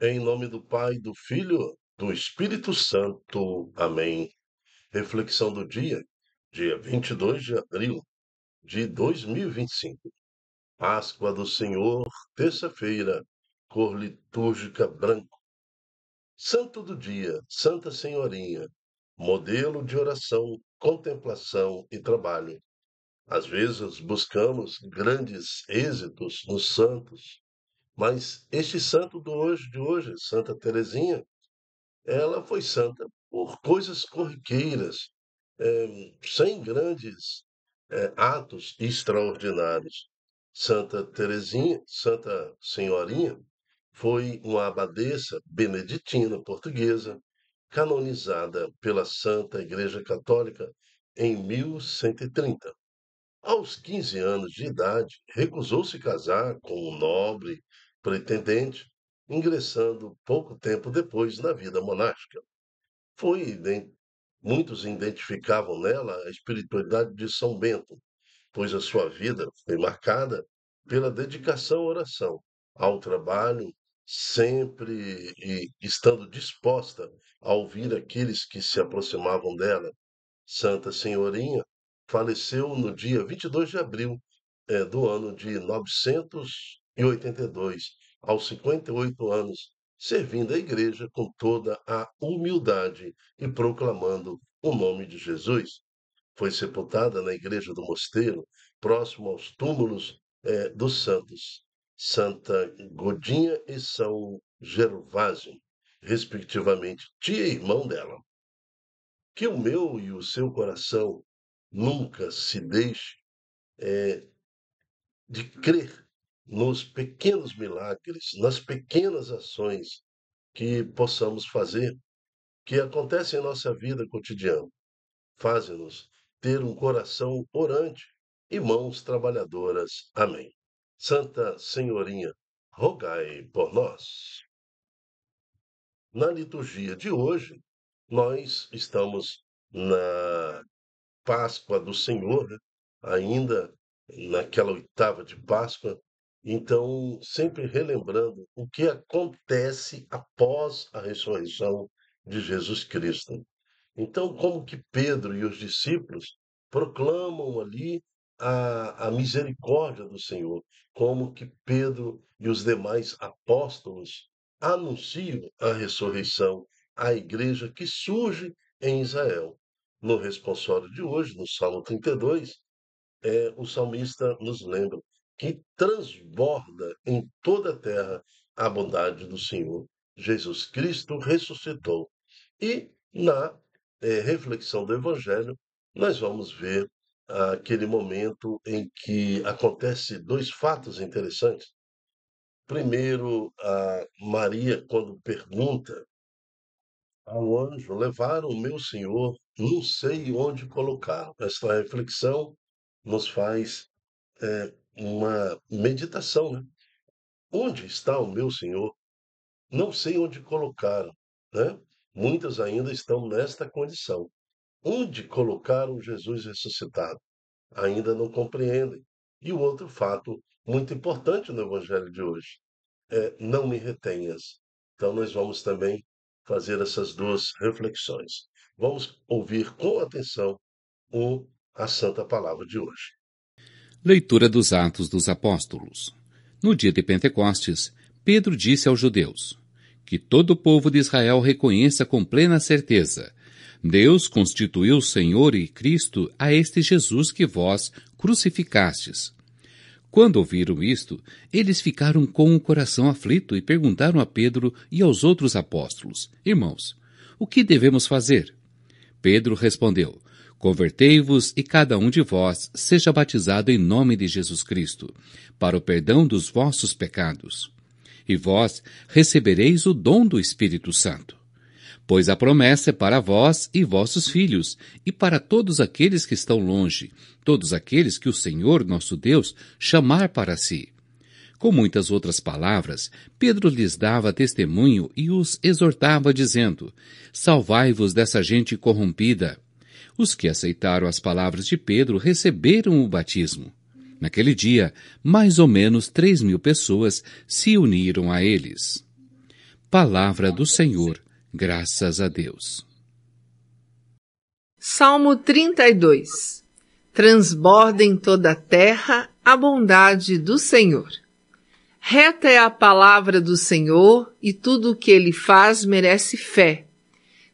Em nome do Pai, do Filho, do Espírito Santo. Amém. Reflexão do dia 22 de abril de 2025. Páscoa do Senhor, terça-feira, cor litúrgica branco. Santo do dia, Santa Senhorinha, modelo de oração, contemplação e trabalho. Às vezes buscamos grandes êxitos nos santos, mas este santo de hoje, Santa Teresinha, ela foi santa por coisas corriqueiras, sem grandes atos extraordinários. Santa Teresinha, Santa Senhorinha, foi uma abadesa beneditina portuguesa, canonizada pela Santa Igreja Católica em 1130. Aos 15 anos de idade, recusou-se casar com um nobre pretendente, ingressando pouco tempo depois na vida monástica. Foi, muitos identificavam nela a espiritualidade de São Bento, pois a sua vida foi marcada pela dedicação à oração, ao trabalho, sempre estando disposta a ouvir aqueles que se aproximavam dela. Santa Senhorinha faleceu no dia 22 de abril do ano de 982, aos 58 anos, servindo a Igreja com toda a humildade e proclamando o nome de Jesus. Foi sepultada na Igreja do Mosteiro, próximo aos túmulos dos santos, Santa Godinha e São Gervásio, respectivamente, tia e irmão dela. Que o meu e o seu coração nunca se deixe de crer nos pequenos milagres, nas pequenas ações que possamos fazer, que acontecem em nossa vida cotidiana. Fazem-nos ter um coração orante e mãos trabalhadoras. Amém. Santa Senhorinha, rogai por nós. Na liturgia de hoje, nós estamos na Páscoa do Senhor, né? Ainda naquela oitava de Páscoa, então sempre relembrando o que acontece após a ressurreição de Jesus Cristo. Então, como que Pedro e os discípulos proclamam ali a misericórdia do Senhor, como que Pedro e os demais apóstolos anunciam a ressurreição à igreja que surge em Israel. No responsório de hoje, no Salmo 32, o salmista nos lembra que transborda em toda a terra a bondade do Senhor. Jesus Cristo ressuscitou. E na reflexão do Evangelho, nós vamos ver aquele momento em que acontece dois fatos interessantes. Primeiro, a Maria, quando pergunta ao anjo: levaram o meu Senhor, não sei onde colocar. Esta reflexão nos faz uma meditação, né? Onde está o meu Senhor? Não sei onde colocaram, né? Muitas ainda estão nesta condição. Onde colocaram Jesus ressuscitado? Ainda não compreendem. E o outro fato muito importante no Evangelho de hoje é: não me retenhas. Então, nós vamos também fazer essas duas reflexões. Vamos ouvir com atenção a Santa Palavra de hoje. Leitura dos Atos dos Apóstolos. No dia de Pentecostes, Pedro disse aos judeus: que todo o povo de Israel reconheça com plena certeza: Deus constituiu Senhor e Cristo a este Jesus que vós crucificastes. Quando ouviram isto, eles ficaram com o coração aflito e perguntaram a Pedro e aos outros apóstolos: Irmãos, o que devemos fazer? Pedro respondeu: Convertei-vos e cada um de vós seja batizado em nome de Jesus Cristo, para o perdão dos vossos pecados. E vós recebereis o dom do Espírito Santo. Pois a promessa é para vós e vossos filhos, e para todos aqueles que estão longe, todos aqueles que o Senhor nosso Deus chamar para si. Com muitas outras palavras, Pedro lhes dava testemunho e os exortava, dizendo: Salvai-vos dessa gente corrompida. Os que aceitaram as palavras de Pedro receberam o batismo. Naquele dia, mais ou menos 3.000 pessoas se uniram a eles. Palavra do Senhor, graças a Deus. Salmo 32. Transborda em toda a terra a bondade do Senhor. Reta é a palavra do Senhor e tudo o que ele faz merece fé.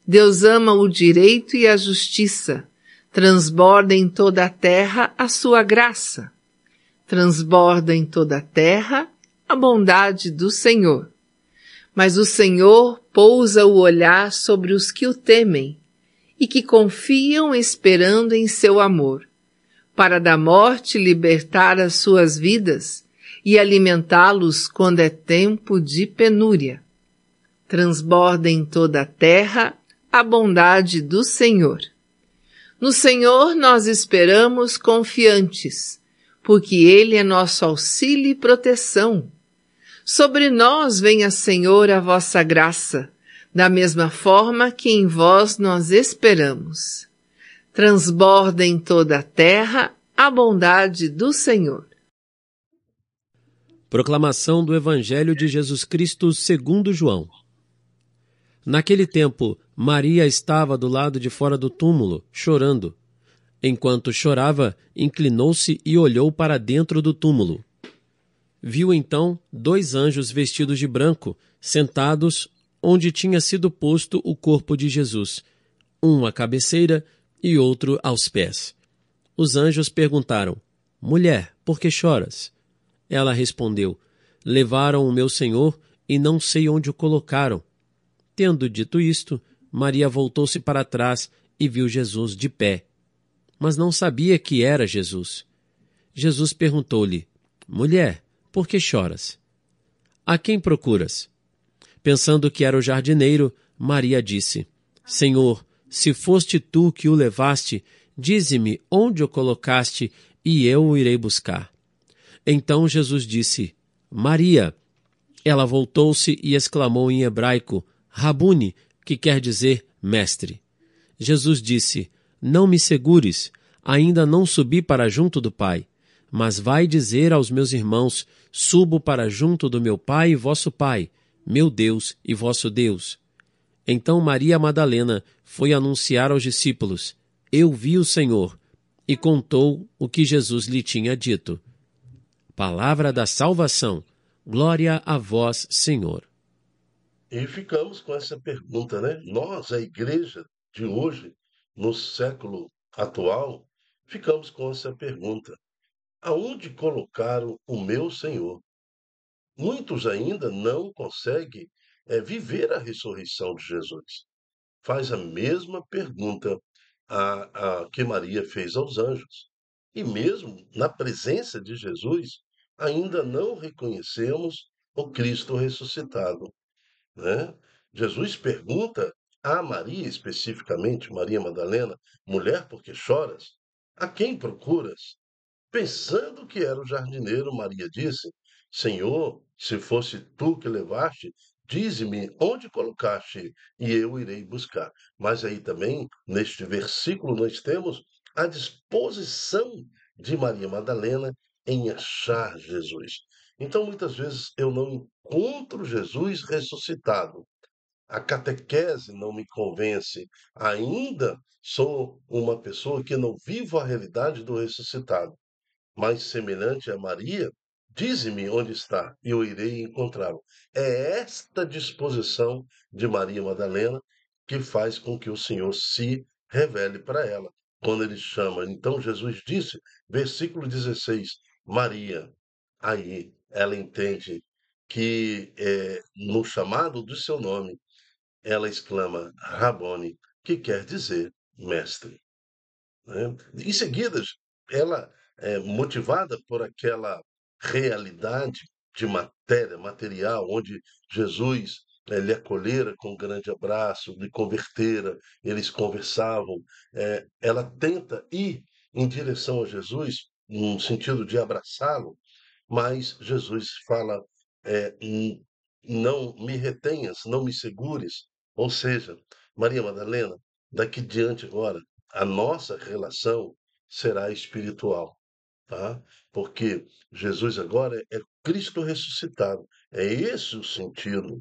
Deus ama o direito e a justiça. Transborda em toda a terra a sua graça. Transborda em toda a terra a bondade do Senhor. Mas o Senhor pousa o olhar sobre os que o temem e que confiam esperando em seu amor, para da morte libertar as suas vidas e alimentá-los quando é tempo de penúria. Transborda em toda a terra a bondade do Senhor. No Senhor nós esperamos confiantes, porque Ele é nosso auxílio e proteção. Sobre nós venha, Senhor, a vossa graça, da mesma forma que em vós nós esperamos. Transborda em toda a terra a bondade do Senhor. Proclamação do Evangelho de Jesus Cristo segundo João. Naquele tempo, Maria estava do lado de fora do túmulo, chorando. Enquanto chorava, inclinou-se e olhou para dentro do túmulo. Viu então 2 anjos vestidos de branco, sentados onde tinha sido posto o corpo de Jesus, um à cabeceira e outro aos pés. Os anjos perguntaram: Mulher, por que choras? Ela respondeu: Levaram o meu Senhor e não sei onde o colocaram. Tendo dito isto, Maria voltou-se para trás e viu Jesus de pé, mas não sabia que era Jesus. Jesus perguntou-lhe: Mulher, por que choras? A quem procuras? Pensando que era o jardineiro, Maria disse: Senhor, se foste tu que o levaste, dize-me onde o colocaste e eu o irei buscar. Então Jesus disse: Maria. Ela voltou-se e exclamou em hebraico: Rabune, que quer dizer mestre. Jesus disse: Não me segures, ainda não subi para junto do Pai. Mas vai dizer aos meus irmãos: Subo para junto do meu Pai e vosso Pai, meu Deus e vosso Deus. Então Maria Madalena foi anunciar aos discípulos: Eu vi o Senhor, e contou o que Jesus lhe tinha dito. Palavra da salvação. Glória a vós, Senhor. E ficamos com essa pergunta, né? Nós, a igreja de hoje, no século atual, ficamos com essa pergunta: aonde colocaram o meu Senhor? Muitos ainda não conseguem viver a ressurreição de Jesus. Faz a mesma pergunta que Maria fez aos anjos. E mesmo na presença de Jesus, ainda não reconhecemos o Cristo ressuscitado, né? Jesus pergunta a Maria, especificamente, Maria Madalena: mulher, por que choras? A quem procuras? Pensando que era o jardineiro, Maria disse: Senhor, se fosse tu que levaste, dize-me onde colocaste e eu irei buscar. Mas aí também, neste versículo, nós temos a disposição de Maria Madalena em achar Jesus. Então, muitas vezes, eu não encontro Jesus ressuscitado. A catequese não me convence. Ainda sou uma pessoa que não vivo a realidade do ressuscitado, mais semelhante a Maria, dize-me onde está e eu irei encontrá-lo. É esta disposição de Maria Madalena que faz com que o Senhor se revele para ela. Quando ele chama, então Jesus disse, versículo 16, Maria. Aí ela entende que no chamado do seu nome, ela exclama Rabone, que quer dizer mestre, né? Em seguida, ela é motivada por aquela realidade de matéria, material, onde Jesus lhe acolhera com um grande abraço, lhe convertera, eles conversavam. Ela tenta ir em direção a Jesus, no sentido de abraçá-lo, mas Jesus fala: não me retenhas, não me segures. Ou seja, Maria Madalena, daqui diante agora, a nossa relação será espiritual, tá? Porque Jesus agora é Cristo ressuscitado. É esse o sentido.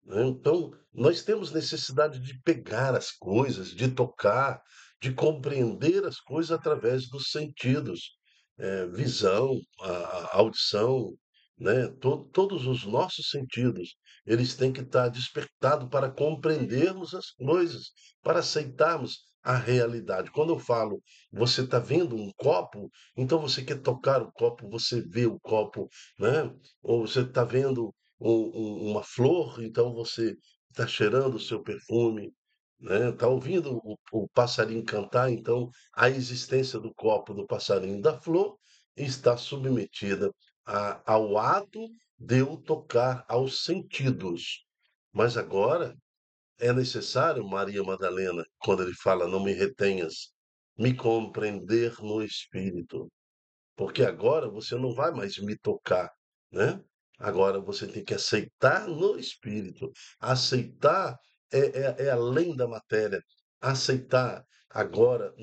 né? Então, nós temos necessidade de pegar as coisas, de tocar, de compreender as coisas através dos sentidos, visão, a audição, né? Todos os nossos sentidos, eles têm que estar despertados para compreendermos as coisas, para aceitarmos a realidade. Quando eu falo, você está vendo um copo, então você quer tocar o copo, você vê o copo, né? Ou você está vendo uma flor, então você está cheirando o seu perfume, né? Está ouvindo o passarinho cantar, então a existência do copo, do passarinho, da flor está submetida ao ato de eu tocar aos sentidos. Mas agora é necessário, Maria Madalena, quando ele fala, não me retenhas, me compreender no espírito. Porque agora você não vai mais me tocar, né? Agora você tem que aceitar no espírito. Aceitar é além da matéria. Aceitar agora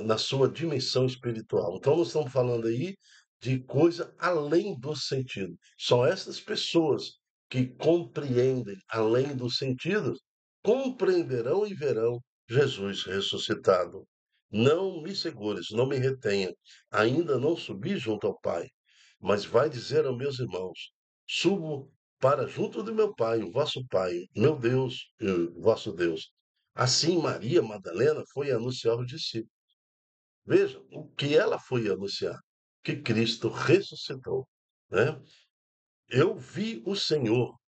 na sua dimensão espiritual. Então, nós estamos falando aí de coisa além do sentido. São essas pessoas que compreendem além dos sentidos, compreenderão e verão Jesus ressuscitado. Não me segures, não me retenha. Ainda não subi junto ao Pai, mas vai dizer aos meus irmãos: subo para junto do meu Pai, o vosso Pai, meu Deus e o vosso Deus. Assim, Maria Madalena foi anunciar aos discípulos. Veja o que ela foi anunciar: que Cristo ressuscitou, né? Eu vi o Senhor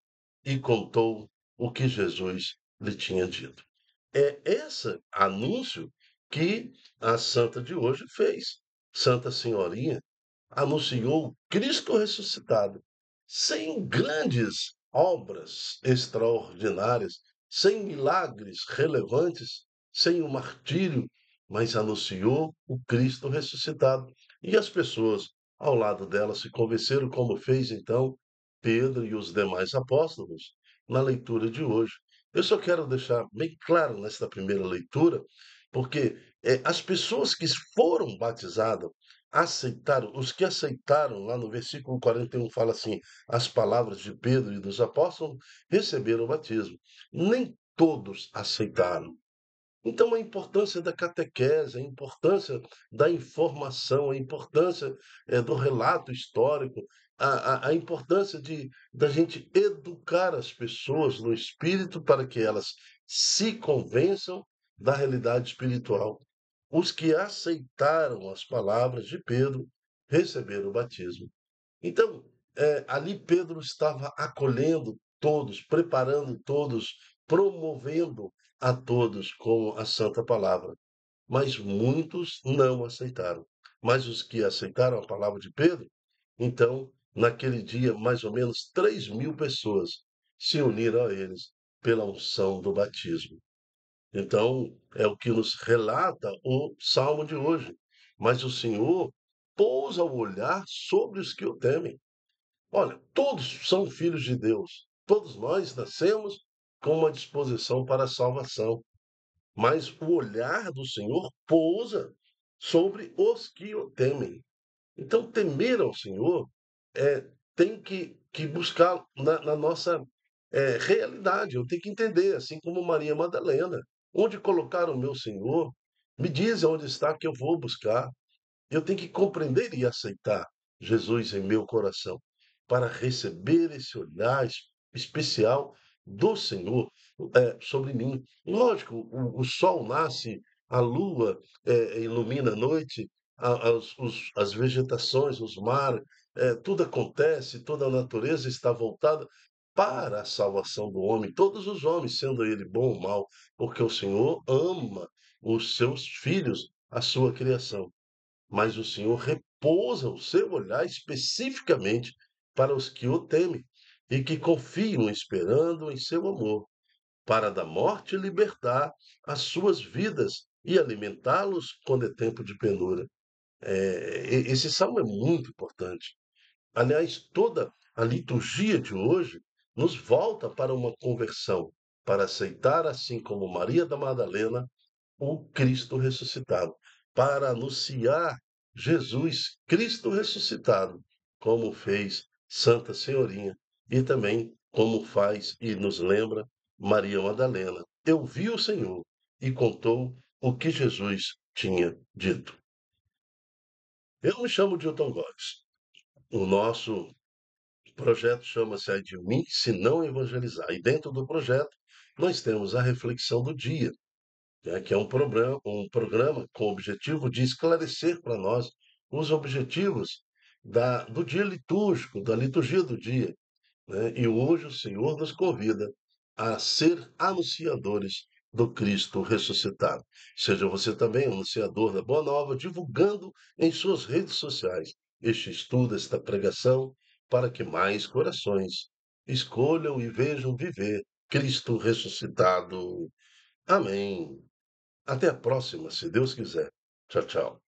e contou o que Jesus lhe tinha dito. É esse anúncio que a santa de hoje fez. Santa Senhorinha anunciou Cristo ressuscitado, sem grandes obras extraordinárias, sem milagres relevantes, sem o martírio, mas anunciou o Cristo ressuscitado. E as pessoas ao lado dela se convenceram, como fez então Pedro e os demais apóstolos na leitura de hoje. Eu só quero deixar bem claro nesta primeira leitura, porque as pessoas que foram batizadas aceitaram, os que aceitaram, lá no versículo 41 fala assim: as palavras de Pedro e dos apóstolos receberam o batismo. Nem todos aceitaram. Então, a importância da catequese, a importância da informação, a importância do relato histórico, a importância da gente educar as pessoas no espírito para que elas se convençam da realidade espiritual. Os que aceitaram as palavras de Pedro receberam o batismo. Então, ali Pedro estava acolhendo todos, preparando todos, promovendo a todos com a santa palavra. Mas muitos não aceitaram. Mas os que aceitaram a palavra de Pedro, então, naquele dia, mais ou menos 3.000 pessoas se uniram a eles pela unção do batismo. Então, é o que nos relata o salmo de hoje. Mas o Senhor pousa o olhar sobre os que o temem. Olha, todos são filhos de Deus. Todos nós nascemos com uma disposição para a salvação. Mas o olhar do Senhor pousa sobre os que o temem. Então, temer ao Senhor tem que buscar na nossa realidade. Eu tenho que entender, assim como Maria Madalena, onde colocar o meu Senhor, me diz onde está que eu vou buscar. Eu tenho que compreender e aceitar Jesus em meu coração para receber esse olhar especial do Senhor sobre mim. Lógico, o sol nasce, a lua ilumina a noite, as vegetações, os mares, tudo acontece, toda a natureza está voltada para a salvação do homem, todos os homens, sendo ele bom ou mau, porque o Senhor ama os seus filhos, a sua criação, mas o Senhor repousa o seu olhar especificamente para os que o temem e que confiam esperando em seu amor, para da morte libertar as suas vidas e alimentá-los quando é tempo de penura. Esse salmo é muito importante. Aliás, toda a liturgia de hoje nos volta para uma conversão, para aceitar, assim como Maria da Madalena, o Cristo ressuscitado, para anunciar Jesus Cristo ressuscitado, como fez Santa Senhorinha, e também como faz e nos lembra Maria Madalena. Eu vi o Senhor e contou o que Jesus tinha dito. Eu me chamo Dilton Góes. O nosso projeto chama-se Ai de Mim, Se Não Evangelizar. E dentro do projeto, nós temos a reflexão do dia, né, que é um programa com o objetivo de esclarecer para nós os objetivos do dia litúrgico, da liturgia do dia, né? E hoje o Senhor nos convida a ser anunciadores do Cristo ressuscitado. Seja você também anunciador da Boa Nova, divulgando em suas redes sociais este estudo, esta pregação, para que mais corações escolham e vejam viver Cristo ressuscitado. Amém. Até a próxima, se Deus quiser. Tchau, tchau.